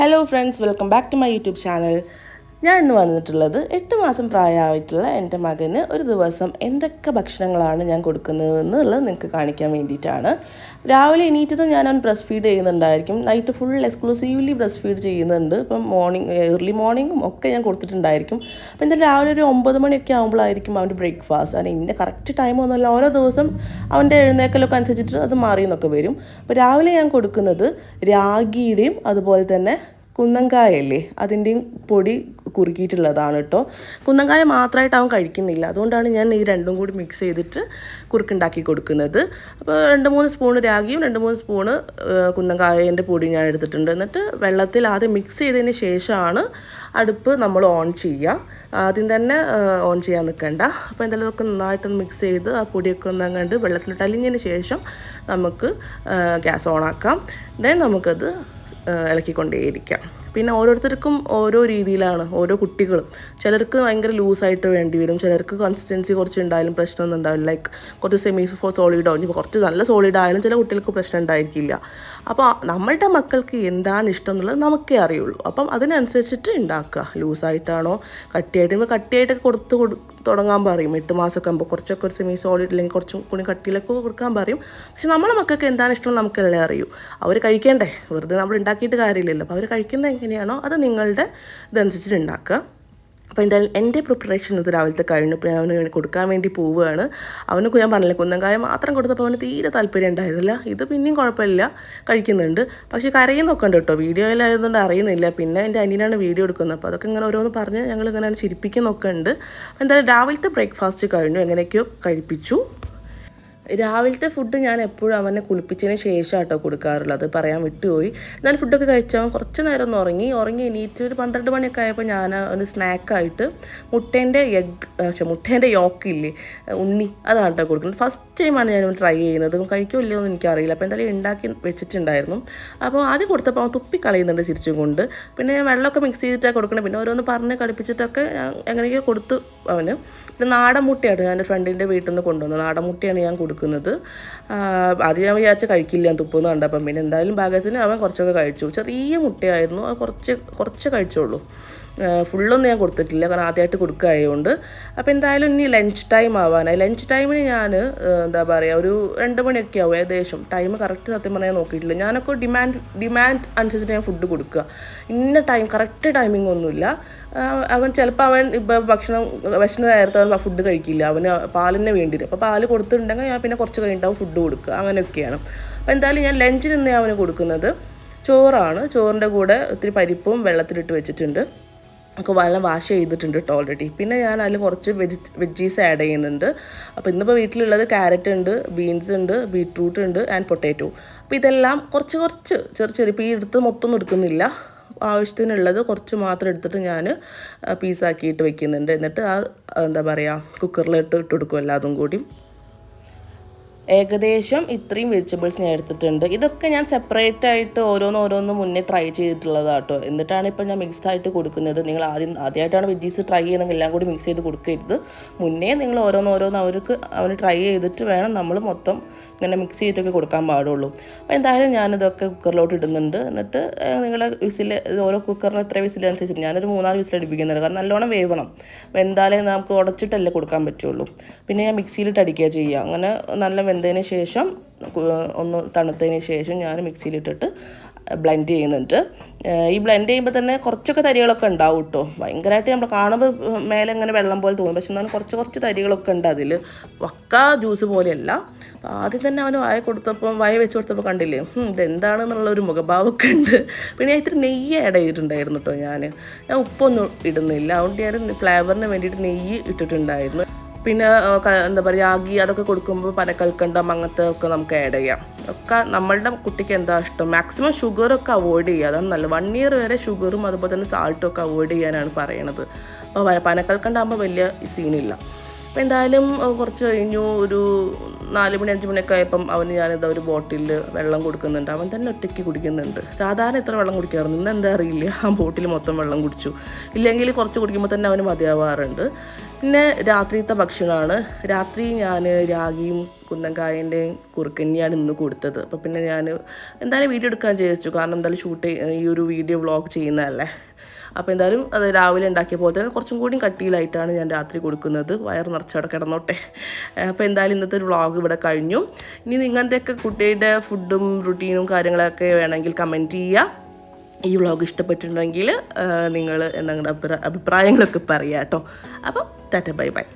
Hello friends, welcome back to my YouTube channel. ഞാൻ ഇന്ന് വന്നിട്ടുള്ളത് 8 മാസം പ്രായമായിട്ടുള്ള എൻ്റെ മകന് ഒരു ദിവസം എന്തൊക്കെ ഭക്ഷണങ്ങളാണ് ഞാൻ കൊടുക്കുന്നതെന്നുള്ളത് നിങ്ങൾക്ക് കാണിക്കാൻ വേണ്ടിയിട്ടാണ്. രാവിലെ എണീറ്റത് ഞാൻ അവൻ ബ്രസ്റ്റ് ഫീഡ് ചെയ്യുന്നുണ്ടായിരിക്കും. Night full exclusively breast feed ചെയ്യുന്നുണ്ട്. ഇപ്പം ഏർലി മോർണിംഗും ഒക്കെ ഞാൻ കൊടുത്തിട്ടുണ്ടായിരിക്കും. അപ്പോൾ എന്തായാലും രാവിലെ ഒരു 9 മണിയൊക്കെ ആകുമ്പോഴായിരിക്കും അവൻ്റെ ബ്രേക്ക്ഫാസ്റ്റ്. അവന് ഇന്ന കറക്റ്റ് ടൈമൊന്നുമല്ല, ഓരോ ദിവസം അവൻ്റെ എഴുന്നേക്കലൊക്കെ അനുസരിച്ചിട്ട് അത് മാറിയെന്നൊക്കെ വരും. അപ്പോൾ രാവിലെ ഞാൻ കൊടുക്കുന്നത് രാഗിയുടെയും അതുപോലെ തന്നെ കുന്നങ്കായല്ലേ അതിൻ്റെയും പൊടി കുറുക്കിയിട്ടുള്ളതാണ് കേട്ടോ. കുന്നങ്കായ മാത്രമായിട്ട് അവൻ കഴിക്കുന്നില്ല, അതുകൊണ്ടാണ് ഞാൻ ഈ രണ്ടും കൂടി മിക്സ് ചെയ്തിട്ട് കുറുക്കുണ്ടാക്കി കൊടുക്കുന്നത്. അപ്പോൾ 2-3 സ്പൂണ് രാഗിയും 2-3 സ്പൂണ് കുന്നങ്കായൻ്റെ പൊടി ഞാൻ എടുത്തിട്ടുണ്ട്. എന്നിട്ട് വെള്ളത്തിൽ ആദ്യം മിക്സ് ചെയ്തതിന് ശേഷമാണ് അടുപ്പ് നമ്മൾ ഓൺ ചെയ്യുക. ആദ്യം തന്നെ ഓൺ ചെയ്യാൻ നിൽക്കണ്ട. അപ്പോൾ എന്തായാലും ഇതൊക്കെ നന്നായിട്ടൊന്ന് മിക്സ് ചെയ്ത് ആ പൊടിയൊക്കെ ഒന്നങ്ങണ്ട് വെള്ളത്തിലിട്ട് അലിഞ്ഞതിന് ശേഷം നമുക്ക് ഗ്യാസ് ഓണാക്കാം. ദെൻ നമുക്കത് ഇളക്കിക്കൊണ്ടേയിരിക്കാം. പിന്നെ ഓരോരുത്തർക്കും ഓരോ രീതിയിലാണ്, ഓരോ കുട്ടികളും. ചിലർക്ക് ഭയങ്കര ലൂസായിട്ട് വേണ്ടി വരും, ചിലർക്ക് കൺസിസ്റ്റൻസി കുറച്ച് ഉണ്ടായാലും പ്രശ്നമൊന്നും ഉണ്ടാവില്ല. ലൈക്ക് കുറച്ച് സെമി സോളിഡോ ഇനി കുറച്ച് നല്ല സോളിഡ് ആയാലും ചില കുട്ടികൾക്ക് പ്രശ്നം ഉണ്ടായിരിക്കില്ല. അപ്പോൾ നമ്മളുടെ മക്കൾക്ക് എന്താണ് ഇഷ്ടം എന്നുള്ളത് നമുക്കേ അറിയുള്ളൂ. അപ്പം അതിനനുസരിച്ചിട്ട് ഉണ്ടാക്കുക. ലൂസായിട്ടാണോ കട്ടിയായിട്ടൊക്കെ കൊടുത്ത് തുടങ്ങാൻ പറയും. 8 മാസമൊക്കെ ആകുമ്പോൾ കുറച്ചൊക്കെ ഒരു സെമി സോളിഡ് അല്ലെങ്കിൽ കുറച്ചും കൂടി കട്ടിയിലൊക്കെ കൊടുക്കാൻ പറയും. പക്ഷെ നമ്മളെ മക്കൾക്ക് എന്താണ് ഇഷ്ടം നമുക്കെല്ലാം അറിയൂ. അവർ കഴിക്കേണ്ടേ, വെറുതെ നമ്മൾ ഉണ്ടാക്കിയിട്ട് കാര്യമില്ലല്ലോ. അപ്പോൾ അവർ കഴിക്കുന്നത് എങ്ങനെയാണോ അത് നിങ്ങളുടെ ഇതനുസരിച്ചിട്ട് ഉണ്ടാക്കുക. അപ്പോൾ എന്തായാലും എൻ്റെ പ്രിപ്പറേഷൻ ഇത് രാവിലത്തെ കഴിഞ്ഞു. ഇപ്പോൾ ഞാൻ അവന് കൊടുക്കാൻ വേണ്ടി പോവുകയാണ്. അവനൊക്കെ ഞാൻ പറഞ്ഞില്ല, കുന്നങ്കായ മാത്രം കൊടുത്തപ്പോൾ അവന് തീരെ താല്പര്യം ഉണ്ടായിരുന്നില്ല. ഇത് പിന്നെയും കുഴപ്പമില്ല, കഴിക്കുന്നുണ്ട്. പക്ഷേ കരയുന്നൊക്കെ ഉണ്ട് കേട്ടോ. വീഡിയോയിലായതുകൊണ്ട് അറിയുന്നില്ല. പിന്നെ എൻ്റെ അനിയനാണ് വീഡിയോ എടുക്കുന്നത്. അപ്പോൾ അതൊക്കെ ഇങ്ങനെ ഓരോന്ന് പറഞ്ഞ് ഞങ്ങളിങ്ങനെ ചിരിപ്പിക്കുന്നൊക്കെ ഉണ്ട്. അപ്പോൾ എന്തായാലും രാവിലത്തെ ബ്രേക്ക്ഫാസ്റ്റ് കഴിഞ്ഞു, എങ്ങനെയൊക്കെയോ കഴിപ്പിച്ചു. രാവിലത്തെ ഫുഡ് ഞാൻ എപ്പോഴും അവനെ കുളിപ്പിച്ചതിന് ശേഷം കേട്ടോ കൊടുക്കാറുള്ളത്, പറയാൻ വിട്ടുപോയി. എന്നാലും ഫുഡൊക്കെ കഴിച്ചാൽ അവൻ കുറച്ച് നേരം ഒന്ന് ഉറങ്ങി എണീറ്റ് ഒരു 12 മണിയൊക്കെ ആയപ്പോൾ ഞാൻ ഒരു സ്നാക്കായിട്ട് മുട്ടേൻ്റെ യോക്കില്ലേ ഉണ്ണി, അതാണ് കേട്ടോ കൊടുക്കുന്നത്. ഫസ്റ്റ് ടൈമാണ് ഞാൻ ട്രൈ ചെയ്യുന്നത്. കഴിക്കുമല്ലോ എന്ന് എനിക്കറിയില്ല. അപ്പോൾ എന്തായാലും ഉണ്ടാക്കി വെച്ചിട്ടുണ്ടായിരുന്നു. അപ്പോൾ ആദ്യം കൊടുത്തപ്പോൾ അവൻ തുപ്പി കളയുന്നുണ്ട് തിരിച്ചും കൊണ്ട്. പിന്നെ ഞാൻ വെള്ളമൊക്കെ മിക്സ് ചെയ്തിട്ടാണ് കൊടുക്കുന്നത്. പിന്നെ ഓരോന്ന് പറഞ്ഞ് കളിപ്പിച്ചിട്ടൊക്കെ എങ്ങനെയൊക്കെ കൊടുത്തു അവന്. പിന്നെ നാടൻ മുട്ടയാണ് ഞാൻ എൻ്റെ ഫ്രണ്ടിൻ്റെ വീട്ടിൽ നിന്ന് കൊണ്ടുവന്നത്. നാടൻ മുട്ടയാണ് ഞാൻ കൊടുക്കുന്നത്. അത് ഞാൻ വിചാരിച്ച കഴിക്കില്ല തുപ്പൊന്ന് കണ്ടപ്പം. പിന്നെ എന്തായാലും ഭാഗത്തിന് അവൻ കുറച്ചൊക്കെ കഴിച്ചു. ചെറിയ മുട്ടയായിരുന്നു, അത് കുറച്ച് കഴിച്ചുള്ളൂ. ഫുള്ളൊന്നും ഞാൻ കൊടുത്തിട്ടില്ല, കാരണം ആദ്യമായിട്ട് കൊടുക്കുകയായതുകൊണ്ട്. അപ്പോൾ എന്തായാലും ഇനി ലഞ്ച് ടൈം ആവാനായി. ലഞ്ച് ടൈമിന് ഞാൻ എന്താ പറയുക ഒരു 2 മണിയൊക്കെ ആവും ഏകദേശം. ടൈം കറക്റ്റ് സത്യം പറഞ്ഞാൽ നോക്കിയിട്ടില്ല. ഞാനൊക്കെ ഡിമാൻഡ് അനുസരിച്ചിട്ട് ഞാൻ ഫുഡ് കൊടുക്കുക. ഇന്ന കറക്റ്റ് ടൈമിംഗ് ഒന്നുമില്ല. അവൻ ഇപ്പോൾ ഭക്ഷണം വിശന്ന നേരത്തെ അവൻ ഫുഡ് കഴിക്കില്ല, അവന് പാലിനെ വേണ്ടി വരും. അപ്പോൾ പാല് കൊടുത്തിട്ടുണ്ടെങ്കിൽ ഞാൻ പിന്നെ കുറച്ച് കഴിഞ്ഞിട്ടാവും ഫുഡ് കൊടുക്കുക, അങ്ങനെയൊക്കെയാണ്. അപ്പോൾ എന്തായാലും ഞാൻ ലഞ്ചിന് ഇന്ന് അവന് കൊടുക്കുന്നത് ചോറാണ്. ചോറിൻ്റെ കൂടെ ഒത്തിരി പരിപ്പും വെള്ളത്തിലിട്ട് വെച്ചിട്ടുണ്ട്. ഒക്കെ വെള്ളം വാഷ് ചെയ്തിട്ടുണ്ട് കേട്ടോ ഓൾറെഡി. പിന്നെ ഞാൻ അതിൽ കുറച്ച് വെജീസ് ആഡ് ചെയ്യുന്നുണ്ട്. അപ്പോൾ ഇന്നിപ്പോൾ വീട്ടിലുള്ളത് ക്യാരറ്റ് ഉണ്ട്, ബീൻസ് ഉണ്ട്, ബീട്രൂട്ട് ഉണ്ട് ആൻഡ് പൊട്ടാറ്റോ. അപ്പോൾ ഇതെല്ലാം കുറച്ച് ചെറിയ ഇപ്പോൾ ഈ എടുത്ത് മൊത്തം എടുക്കുന്നില്ല, ആവശ്യത്തിനുള്ളത് കുറച്ച് മാത്രം എടുത്തിട്ട് ഞാൻ പീസാക്കിയിട്ട് വെക്കുന്നുണ്ട്. എന്നിട്ട് എന്താ പറയുക കുക്കറിലിട്ട് കൊടുക്കും എല്ലാതും കൂടി. ഏകദേശം ഇത്രയും വെജിറ്റബിൾസ് ഞാൻ എടുത്തിട്ടുണ്ട്. ഇതൊക്കെ ഞാൻ സെപ്പറേറ്റ് ആയിട്ട് ഓരോന്ന് മുന്നേ ട്രൈ ചെയ്തിട്ടുള്ളതാണ് കേട്ടോ. എന്നിട്ടാണ് ഇപ്പോൾ ഞാൻ മിക്സ് ആയിട്ട് കൊടുക്കുന്നത്. നിങ്ങൾ ആദ്യമായിട്ടാണ് വെജീസ് ട്രൈ ചെയ്യുന്നതെങ്കിൽ എല്ലാം കൂടി മിക്സ് ചെയ്ത് കൊടുക്കരുത്. മുന്നേ നിങ്ങൾ ഓരോന്ന് അവന് ട്രൈ ചെയ്തിട്ട് വേണം നമ്മൾ മൊത്തം ഇങ്ങനെ മിക്സ് ചെയ്തിട്ടൊക്കെ കൊടുക്കാൻ പാടുള്ളൂ. അപ്പോൾ എന്തായാലും ഞാനിതൊക്കെ കുക്കറിലോട്ട് ഇടുന്നുണ്ട്. എന്നിട്ട് നിങ്ങളെ ഓരോ കുക്കറിന് എത്ര വിസിലനുസരിച്ചിട്ട് ഞാനൊരു 3-4 വിസിൽ അടിപ്പിക്കുന്നുണ്ട്. കാരണം നല്ലോണം വേവണം. എന്തായാലും നമുക്ക് ഉടച്ചിട്ടല്ലേ കൊടുക്കാൻ പറ്റുള്ളൂ. പിന്നെ ഞാൻ മിക്സിയിലിട്ട് അടിക്കുക ചെയ്യുക. അങ്ങനെ നല്ല വെന്തതിന് ശേഷം ഒന്ന് തണുത്തതിന് ശേഷം ഞാൻ മിക്സിയിലിട്ടിട്ട് ബ്ലെൻഡ് ചെയ്യുന്നുണ്ട്. ഈ ബ്ലെൻഡ് ചെയ്യുമ്പോൾ തന്നെ കുറച്ചൊക്കെ തരികളൊക്കെ ഉണ്ടാവും കേട്ടോ. ഭയങ്കരമായിട്ട് നമ്മൾ കാണുമ്പോൾ മേലെ ഇങ്ങനെ വെള്ളം പോലെ തോന്നും, പക്ഷെ എന്നാലും കുറച്ച് തരികളൊക്കെ ഉണ്ട് അതിൽ. വക്ക ജ്യൂസ് പോലെയല്ല. അപ്പോൾ ആദ്യം തന്നെ അവന് വായ വെച്ച് കൊടുത്തപ്പോൾ കണ്ടില്ലേ ഇതെന്താണെന്നുള്ളൊരു മുഖഭാവമൊക്കെ ഉണ്ട്. പിന്നെ ഞാൻ ഇത്തിരി നെയ്യ് ആഡ് ചെയ്തിട്ടുണ്ടായിരുന്നു കേട്ടോ. ഞാൻ ഉപ്പൊന്നും ഇടുന്നില്ല, അതുകൊണ്ട് ഞാൻ ഫ്ലേവറിന് വേണ്ടിയിട്ട് നെയ്യ് ഇട്ടിട്ടുണ്ടായിരുന്നു. പിന്നെ എന്താ പറയുക രാഗി അതൊക്കെ കൊടുക്കുമ്പോൾ പനക്കൽക്കണ്ടം അങ്ങനത്തെ ഒക്കെ നമുക്ക് ആഡ് ചെയ്യാം. ഒക്കെ നമ്മളുടെ കുട്ടിക്ക് എന്താ ഇഷ്ടം. മാക്സിമം ഷുഗറൊക്കെ അവോയ്ഡ് ചെയ്യുക, അതാണ് നല്ലത്. 1 ഇയർ വരെ ഷുഗറും അതുപോലെ തന്നെ സാൾട്ടും ഒക്കെ അവോയ്ഡ് ചെയ്യാനാണ് പറയണത്. അപ്പോൾ പനക്കൽക്കണ്ടാകുമ്പോൾ വലിയ സീനില്ല. അപ്പോൾ എന്തായാലും കുറച്ച് കഴിഞ്ഞു, ഒരു 4 മണി 5 മണിയൊക്കെ ആയപ്പം അവന് ഞാനിതാ ഒരു ബോട്ടിലിൽ വെള്ളം കൊടുക്കുന്നുണ്ട്. അവൻ തന്നെ ഒറ്റയ്ക്ക് കുടിക്കുന്നുണ്ട്. സാധാരണ ഇത്ര വെള്ളം കുടിക്കാറുണ്ട്, ഇന്ന് എന്താ അറിയില്ല, ആ ബോട്ടിൽ മൊത്തം വെള്ളം കുടിച്ചു. ഇല്ലെങ്കിൽ കുറച്ച് കുടിക്കുമ്പോൾ തന്നെ അവന് മതിയാവാറുണ്ട്. പിന്നെ രാത്രിയത്തെ ഭക്ഷണമാണ്. രാത്രി ഞാൻ രാഗിയും കുന്നങ്കായൻ്റെയും കുറുക്കഞ്ഞിയാണ് ഇന്ന് കൊടുത്തത്. അപ്പോൾ പിന്നെ ഞാൻ എന്തായാലും വീഡിയോ എടുക്കാൻ വിചാരിച്ചു, കാരണം എന്തായാലും ഈ ഒരു വീഡിയോ വ്ളോഗ് ചെയ്യുന്നതല്ലേ. അപ്പോൾ എന്തായാലും അത് രാവിലെ ഉണ്ടാക്കിയ പോലെ തന്നെ കുറച്ചും കൂടി കട്ടിയിലായിട്ടാണ് ഞാൻ രാത്രി കൊടുക്കുന്നത്. വയറ് നിറച്ചവിടെ കിടന്നോട്ടെ. അപ്പോൾ എന്തായാലും ഇന്നത്തെ ഒരു വ്ളോഗ് ഇവിടെ കഴിഞ്ഞു. ഇനി നിങ്ങളുടെയൊക്കെ കുട്ടിയുടെ ഫുഡും റുട്ടീനും കാര്യങ്ങളൊക്കെ വേണമെങ്കിൽ കമൻറ്റ് ചെയ്യുക. ഈ വ്ളോഗ് ഇഷ്ടപ്പെട്ടിട്ടുണ്ടെങ്കിൽ നിങ്ങൾ നിങ്ങളുടെ അഭിപ്രായങ്ങളൊക്കെ പറയാം കേട്ടോ. അപ്പോൾ ടാറ്റ ബൈ ബൈ.